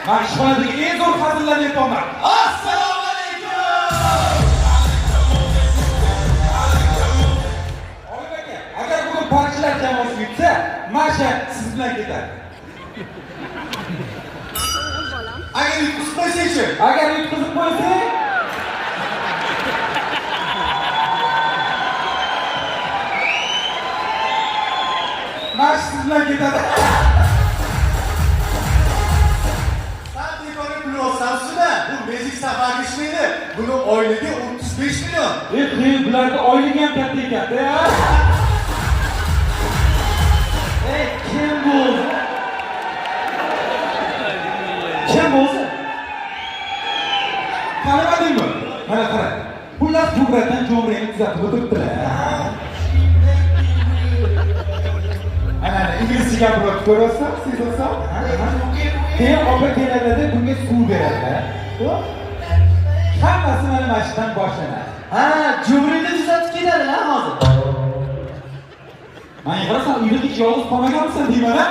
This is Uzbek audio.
Men ishxonadagi eng zo'r hazillarni aytaman. Assalomu alaykum. Olim aka, agar bugun parchilar jamoasi yutsa, Masha siz bilan ketadi. Agar yutqizib qo'ysang-chi? Agar yutqizib qo'ysang, Masha siz bilan ketadi. Sen bekorga pul olsansiz-da, bu mezik safarga ishlaydi. Buni oyligi 35 million. Qiyin, bularda oyligi ham katta ekan-da. Kim bu? Kim bo'lsa? Qaramadingmi? Mana qara. Xullas To'g'ridan Jo'mrayni kuzatib o'tiribdilar. Ana inglizcha gapirib ko'rasizmi? Sezasizmi? Keyin opa-kelinlarda bunga suv beradilar. Hammasi mana mashqdan boshlanadi. Ha, Jo'mrayni tuzatib ketadilar hozir. Men qarasam, uyda hech yolg'iz qolmaganmisan deyman-a?